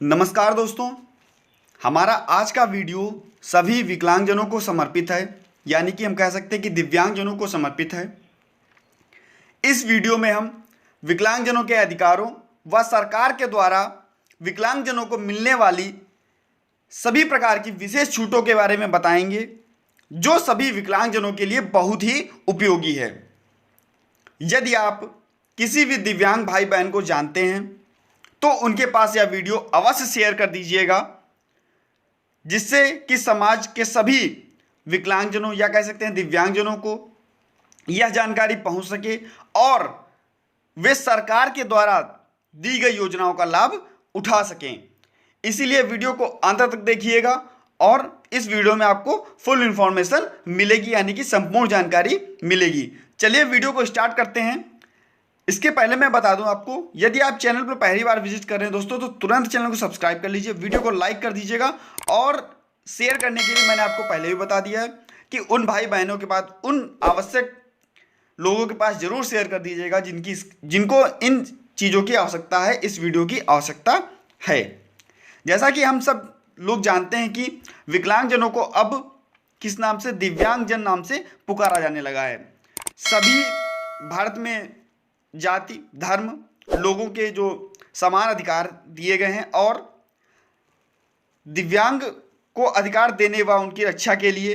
नमस्कार दोस्तों, हमारा आज का वीडियो सभी विकलांगजनों को समर्पित है, यानी कि हम कह सकते हैं कि दिव्यांगजनों को समर्पित है। इस वीडियो में हम विकलांगजनों के अधिकारों व सरकार के द्वारा विकलांगजनों को मिलने वाली सभी प्रकार की विशेष छूटों के बारे में बताएंगे, जो सभी विकलांगजनों के लिए बहुत ही उपयोगी है। यदि आप किसी भी दिव्यांग भाई बहन को जानते हैं तो उनके पास यह वीडियो अवश्य शेयर कर दीजिएगा, जिससे कि समाज के सभी विकलांगजनों या कह सकते हैं दिव्यांगजनों को यह जानकारी पहुंच सके और वे सरकार के द्वारा दी गई योजनाओं का लाभ उठा सकें। इसीलिए वीडियो को अंत तक देखिएगा और इस वीडियो में आपको फुल इंफॉर्मेशन मिलेगी, यानी कि संपूर्ण जानकारी मिलेगी। चलिए वीडियो को स्टार्ट करते हैं। इसके पहले मैं बता दूं आपको, यदि आप चैनल पर पहली बार विजिट कर रहे हैं दोस्तों, तो तुरंत चैनल को सब्सक्राइब कर लीजिए, वीडियो को लाइक कर दीजिएगा और शेयर करने के लिए मैंने आपको पहले भी बता दिया है कि उन भाई बहनों के पास, उन आवश्यक लोगों के पास जरूर शेयर कर दीजिएगा जिनको इन चीज़ों की आवश्यकता है, इस वीडियो की आवश्यकता है। जैसा कि हम सब लोग जानते हैं कि विकलांगजनों को अब किस नाम से, दिव्यांगजन नाम से पुकारा जाने लगा है। सभी भारत में जाति धर्म लोगों के जो समान अधिकार दिए गए हैं और दिव्यांग को अधिकार देने व उनकी रक्षा के लिए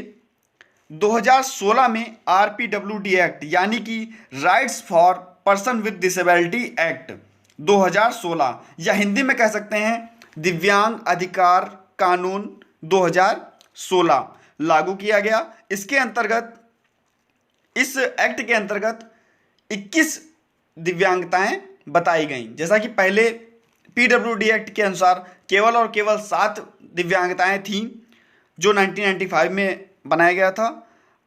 2016 में RPWD एक्ट, यानी कि rights for person with disability act 2016, या हिंदी में कह सकते हैं दिव्यांग अधिकार कानून 2016 लागू किया गया। इसके अंतर्गत, इस एक्ट के अंतर्गत 21 दिव्यांगताएं बताई गईं। जैसा कि पहले PWD एक्ट के अनुसार केवल और केवल 7 दिव्यांगताएं थीं, जो 1995 में बनाया गया था,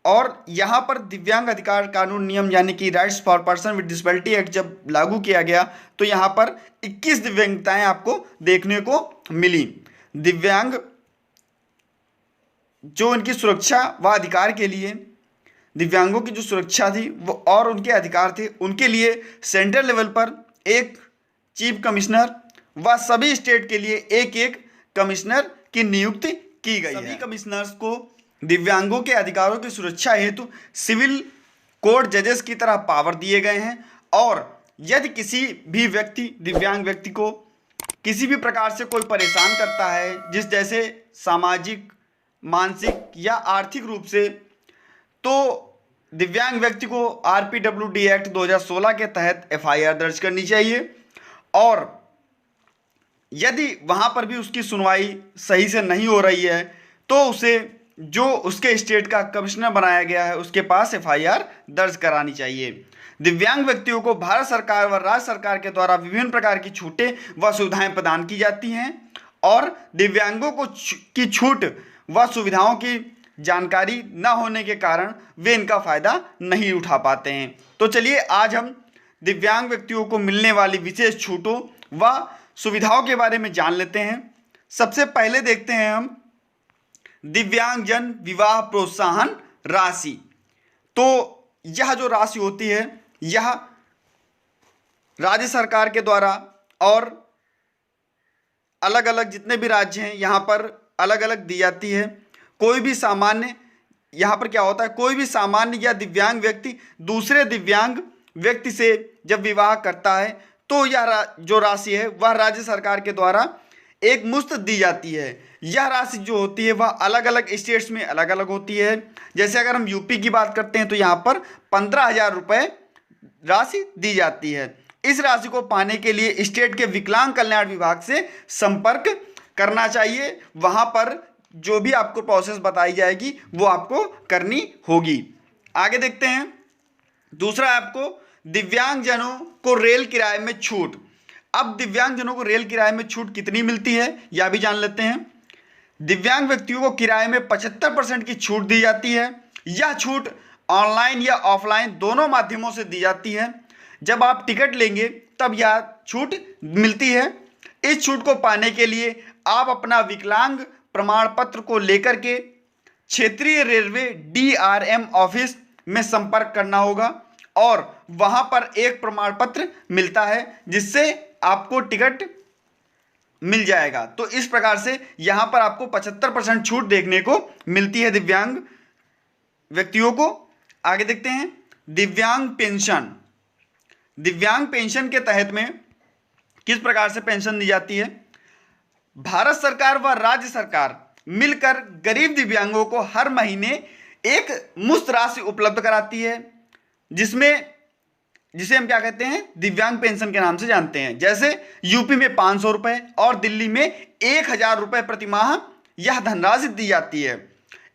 और यहाँ पर दिव्यांग अधिकार कानून नियम यानी कि rights for person with disability act जब लागू किया गया तो यहाँ पर 21 दिव्यांगताएं आपको देखने को मिली। दिव्यांग जो उनकी सुरक्षा व अधिकार के लिए, दिव्यांगों की जो सुरक्षा थी वो और उनके अधिकार थे, उनके लिए सेंट्रल लेवल पर एक चीफ कमिश्नर व सभी स्टेट के लिए एक एक कमिश्नर की नियुक्ति की गई है। सभी कमिश्नर्स को दिव्यांगों के अधिकारों की सुरक्षा हेतु सिविल कोर्ट जजेस की तरह पावर दिए गए हैं, और यदि किसी भी व्यक्ति, दिव्यांग व्यक्ति को किसी भी प्रकार से कोई परेशान करता है, जिस जैसे सामाजिक, मानसिक या आर्थिक रूप से, तो दिव्यांग व्यक्ति को RPWD एक्ट 2016 के तहत FIR दर्ज करनी चाहिए, और यदि वहाँ पर भी उसकी सुनवाई सही से नहीं हो रही है तो उसे, जो उसके स्टेट का कमिश्नर बनाया गया है, उसके पास FIR दर्ज करानी चाहिए। दिव्यांग व्यक्तियों को भारत सरकार व राज्य सरकार के द्वारा विभिन्न प्रकार की छूटें व सुविधाएं प्रदान की जाती हैं, और दिव्यांगों को की छूट व सुविधाओं की जानकारी न होने के कारण वे इनका फ़ायदा नहीं उठा पाते हैं। तो चलिए आज हम दिव्यांग व्यक्तियों को मिलने वाली विशेष छूटों व सुविधाओं के बारे में जान लेते हैं। सबसे पहले देखते हैं हम दिव्यांगजन विवाह प्रोत्साहन राशि। तो यह जो राशि होती है, यह राज्य सरकार के द्वारा, और अलग अलग जितने भी राज्य हैं यहाँ पर अलग अलग दी जाती है। कोई भी सामान्य, यहाँ पर क्या होता है, कोई भी सामान्य या दिव्यांग व्यक्ति दूसरे दिव्यांग व्यक्ति से जब विवाह करता है तो यह जो राशि है वह राज्य सरकार के द्वारा एक मुश्त दी जाती है। यह राशि जो होती है वह अलग अलग स्टेट्स में अलग अलग होती है। जैसे अगर हम यूपी की बात करते हैं तो यहाँ पर 15,000 रुपये राशि दी जाती है। इस राशि को पाने के लिए स्टेट के विकलांग कल्याण विभाग से संपर्क करना चाहिए। वहाँ पर जो भी आपको प्रोसेस बताई जाएगी वो आपको करनी होगी। आगे देखते हैं, दूसरा आपको दिव्यांगजनों को रेल किराए में छूट। अब दिव्यांगजनों को रेल किराए में छूट कितनी मिलती है यह भी जान लेते हैं। दिव्यांग व्यक्तियों को किराए में 75% की छूट दी जाती है। यह छूट ऑनलाइन या ऑफलाइन दोनों माध्यमों से दी जाती है। जब आप टिकट लेंगे तब यह छूट मिलती है। इस छूट को पाने के लिए आप अपना विकलांग प्रमाण पत्र को लेकर के क्षेत्रीय रेलवे DRM ऑफिस में संपर्क करना होगा, और वहां पर एक प्रमाण पत्र मिलता है जिससे आपको टिकट मिल जाएगा। तो इस प्रकार से यहाँ पर आपको 75% छूट देखने को मिलती है दिव्यांग व्यक्तियों को। आगे देखते हैं दिव्यांग पेंशन। दिव्यांग पेंशन के तहत में किस प्रकार से पेंशन दी जाती है? भारत सरकार व राज्य सरकार मिलकर गरीब दिव्यांगों को हर महीने एक मुफ्त राशि उपलब्ध कराती है, जिसे हम क्या कहते हैं, दिव्यांग पेंशन के नाम से जानते हैं। जैसे यूपी में 500 रुपये और दिल्ली में 1000 रुपये प्रति माह यह धनराशि दी जाती है।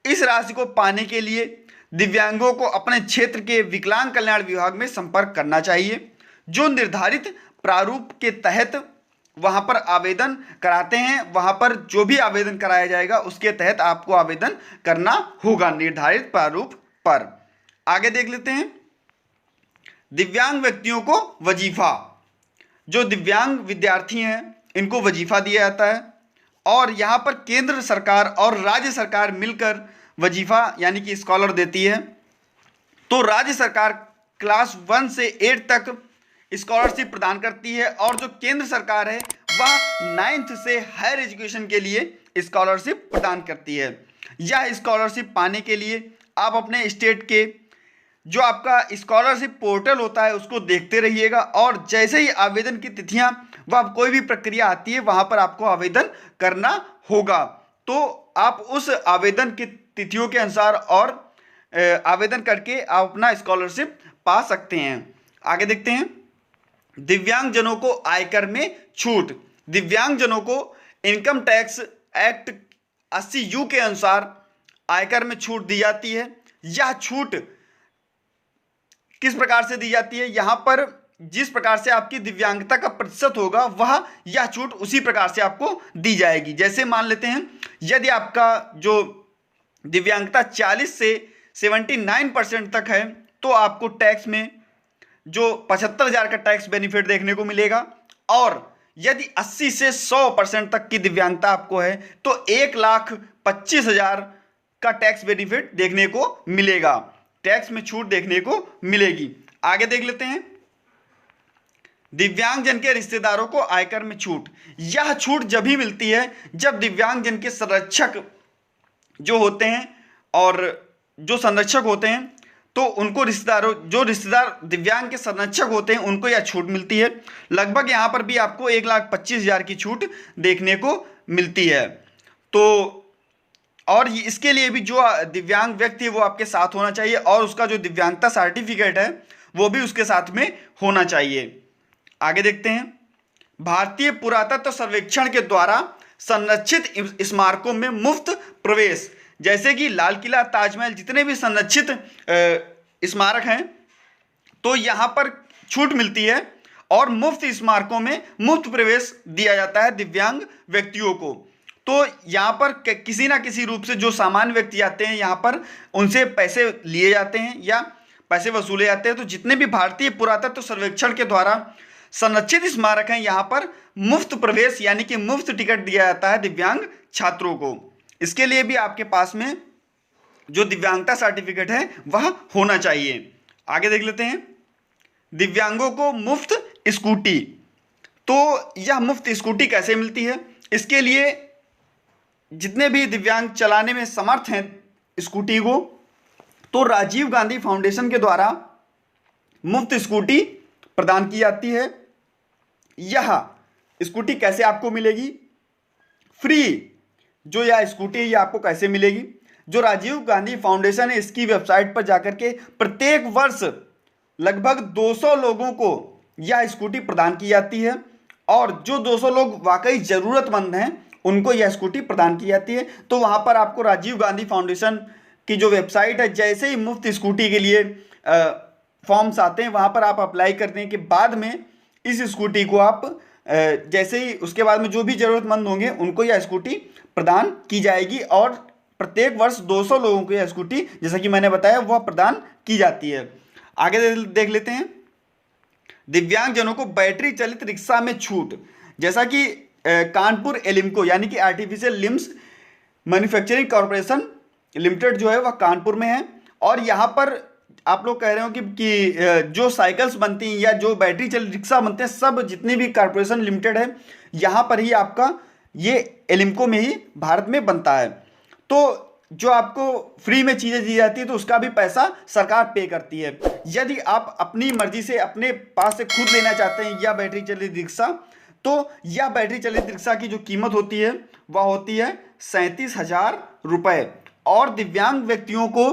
इस राशि को पाने के लिए दिव्यांगों को अपने क्षेत्र के विकलांग कल्याण विभाग में संपर्क करना चाहिए, जो निर्धारित प्रारूप के तहत वहां पर आवेदन कराते हैं। वहां पर जो भी आवेदन कराया जाएगा उसके तहत आपको आवेदन करना होगा निर्धारित प्रारूप पर। आगे देख लेते हैं दिव्यांग व्यक्तियों को वजीफा। जो दिव्यांग विद्यार्थी हैं इनको वजीफा दिया जाता है, और यहाँ पर केंद्र सरकार और राज्य सरकार मिलकर वजीफा यानी कि स्कॉलर देती है। तो राज्य सरकार क्लास 1 से 8 तक स्कॉलरशिप प्रदान करती है, और जो केंद्र सरकार है वह 9th से हायर एजुकेशन के लिए स्कॉलरशिप प्रदान करती है। यह स्कॉलरशिप पाने के लिए आप अपने स्टेट के जो आपका स्कॉलरशिप पोर्टल होता है उसको देखते रहिएगा, और जैसे ही आवेदन की तिथियां व कोई भी प्रक्रिया आती है वहां पर आपको आवेदन करना होगा। तो आप उस आवेदन की तिथियों के अनुसार और आवेदन करके आप अपना स्कॉलरशिप पा सकते हैं। आगे देखते हैं दिव्यांगजनों को आयकर में छूट। दिव्यांगजनों को इनकम टैक्स एक्ट 80U के अनुसार आयकर में छूट दी जाती है। यह छूट किस प्रकार से दी जाती है? यहाँ पर जिस प्रकार से आपकी दिव्यांगता का प्रतिशत होगा वह यह छूट उसी प्रकार से आपको दी जाएगी। जैसे मान लेते हैं यदि आपका जो दिव्यांगता 40 से 79% तक है तो आपको टैक्स में जो 75,000 का टैक्स बेनिफिट देखने को मिलेगा, और यदि 80 से 100% तक की दिव्यांगता आपको है तो 1,25,000 का टैक्स बेनिफिट देखने को मिलेगा, टैक्स में छूट देखने को मिलेगी। आगे देख लेते हैं दिव्यांगजन के रिश्तेदारों को आयकर में छूट। यह छूट जब ही मिलती है जब दिव्यांगजन के संरक्षक जो होते हैं और जो संरक्षक होते हैं तो उनको जो रिश्तेदार दिव्यांग के संरक्षक होते हैं उनको यह छूट मिलती है। लगभग यहाँ पर भी आपको 1,25,000 की छूट देखने को मिलती है। तो और इसके लिए भी जो दिव्यांग व्यक्ति है वो आपके साथ होना चाहिए, और उसका जो दिव्यांगता सर्टिफिकेट है वो भी उसके साथ में होना चाहिए। आगे देखते हैं भारतीय पुरातत्व सर्वेक्षण के द्वारा संरक्षित स्मारकों में मुफ्त प्रवेश। जैसे कि लाल किला, ताजमहल, जितने भी संरक्षित स्मारक हैं तो यहाँ पर छूट मिलती है, और मुफ्त स्मारकों में मुफ्त प्रवेश दिया जाता है दिव्यांग व्यक्तियों को। तो यहाँ पर किसी ना किसी रूप से जो सामान्य व्यक्ति आते हैं यहाँ पर उनसे पैसे लिए जाते हैं या पैसे वसूले जाते हैं। तो जितने भी भारतीय पुरातत्व सर्वेक्षण के द्वारा संरक्षित स्मारक हैं यहाँ पर मुफ्त प्रवेश यानी कि मुफ्त टिकट दिया जाता है दिव्यांग छात्रों को। इसके लिए भी आपके पास में जो दिव्यांगता सर्टिफिकेट है वह होना चाहिए। आगे देख लेते हैं दिव्यांगों को मुफ्त स्कूटी। तो यह मुफ्त स्कूटी कैसे मिलती है? इसके लिए जितने भी दिव्यांग चलाने में समर्थ हैं स्कूटी को, तो राजीव गांधी फाउंडेशन के द्वारा मुफ्त स्कूटी प्रदान की जाती है। यह स्कूटी कैसे आपको मिलेगी? फ्री जो यह स्कूटी है यह आपको कैसे मिलेगी? जो राजीव गांधी फाउंडेशन है इसकी वेबसाइट पर जाकर के प्रत्येक वर्ष लगभग 200 लोगों को यह स्कूटी प्रदान की जाती है, और जो 200 लोग वाकई ज़रूरतमंद हैं उनको यह स्कूटी प्रदान की जाती है। तो वहाँ पर आपको राजीव गांधी फाउंडेशन की जो वेबसाइट है, जैसे ही मुफ्त स्कूटी के लिए फॉर्म्स आते हैं वहाँ पर आप अप्लाई करने के बाद में इस स्कूटी को आप जैसे ही उसके बाद में जो भी ज़रूरतमंद होंगे उनको यह स्कूटी प्रदान की जाएगी, और प्रत्येक वर्ष 200 लोगों को यह स्कूटी जैसा कि मैंने बताया वह प्रदान की जाती है। आगे देख लेते हैं दिव्यांगजनों को बैटरी चलित रिक्शा में छूट। जैसा कि कानपुर एलिम्को यानी कि artificial limbs manufacturing corporation limited जो है वह कानपुर में है, और यहाँ पर आप लोग कह रहे हो कि जो साइकिल्स बनती हैं या जो बैटरी चलित रिक्शा बनते हैं, सब जितनी भी कॉर्पोरेशन लिमिटेड है यहाँ पर ही आपका ये एलिम्को में ही भारत में बनता है। तो जो आपको फ्री में चीज़ें दी जाती है तो उसका भी पैसा सरकार पे करती है। यदि आप अपनी मर्जी से अपने पास से खुद लेना चाहते हैं यह बैटरी चलित रिक्शा, तो यह बैटरी चलित रिक्शा की जो कीमत होती है वह होती है 37,000 रुपये, और दिव्यांग व्यक्तियों को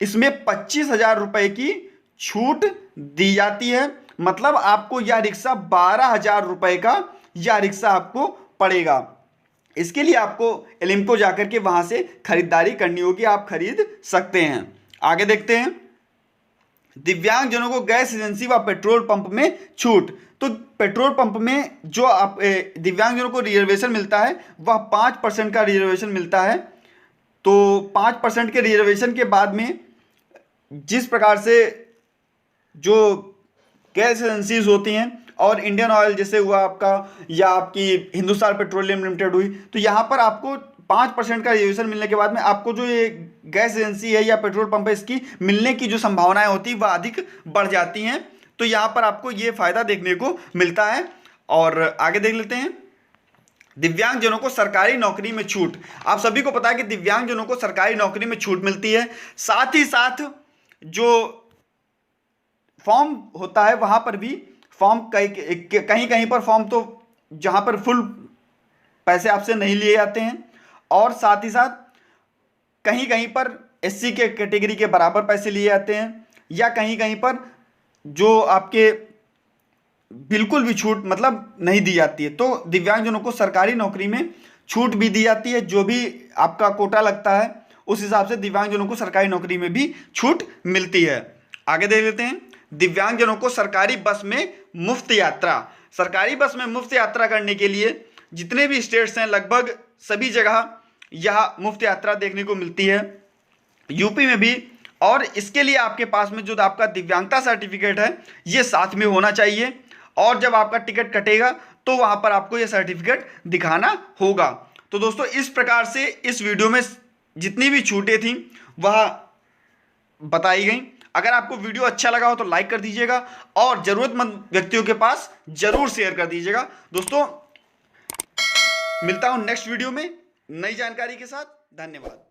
इसमें 25,000 रुपये की छूट दी जाती है। मतलब आपको यह रिक्शा 12,000 रुपये का यह रिक्शा आपको पड़ेगा। इसके लिए आपको एलिम्को जाकर के वहां से खरीदारी करनी होगी, आप खरीद सकते हैं। आगे देखते हैं, दिव्यांगजनों को गैस एजेंसी व पेट्रोल पंप में छूट। तो पेट्रोल पंप में जो आप दिव्यांगजनों को रिजर्वेशन मिलता है वह 5% का रिजर्वेशन मिलता है। तो 5% के रिजर्वेशन के बाद में जिस प्रकार से जो गैस एजेंसीज होती हैं और इंडियन ऑयल जैसे हुआ आपका या आपकी हिंदुस्तान पेट्रोलियम लिमिटेड हुई, तो यहाँ पर आपको 5% का रिजर्वेशन मिलने के बाद में आपको जो ये गैस एजेंसी है या पेट्रोल पंप है इसकी मिलने की जो संभावनाएं होती है वह अधिक बढ़ जाती हैं। तो यहाँ पर आपको ये फायदा देखने को मिलता है। और आगे देख लेते हैं, दिव्यांगजनों को सरकारी नौकरी में छूट। आप सभी को पता है कि दिव्यांगजनों को सरकारी नौकरी में छूट मिलती है। साथ ही साथ जो फॉर्म होता है वहां पर भी फॉर्म कहीं कहीं पर फॉर्म तो जहां पर फुल पैसे आपसे नहीं लिए जाते हैं, और साथ ही साथ कहीं कहीं पर एससी के कैटेगरी के बराबर पैसे लिए जाते हैं, या कहीं कहीं पर जो आपके बिल्कुल भी छूट मतलब नहीं दी जाती है। तो दिव्यांगजनों को सरकारी नौकरी में छूट भी दी जाती है, जो भी आपका कोटा लगता है उस हिसाब से दिव्यांगजनों को सरकारी नौकरी में भी छूट मिलती है। आगे देख लेते हैं, दिव्यांगजनों को सरकारी बस में मुफ्त यात्रा। सरकारी बस में मुफ्त यात्रा करने के लिए जितने भी स्टेट्स हैं लगभग सभी जगह यह मुफ्त यात्रा देखने को मिलती है, यूपी में भी। और इसके लिए आपके पास में जो आपका दिव्यांगता सर्टिफिकेट है ये साथ में होना चाहिए, और जब आपका टिकट कटेगा तो वहां पर आपको यह सर्टिफिकेट दिखाना होगा। तो दोस्तों इस प्रकार से इस वीडियो में जितनी भी छूटें थी वह बताई गई। अगर आपको वीडियो अच्छा लगा हो तो लाइक कर दीजिएगा और जरूरतमंद व्यक्तियों के पास जरूर शेयर कर दीजिएगा। दोस्तों मिलता हूं नेक्स्ट वीडियो में नई जानकारी के साथ। धन्यवाद।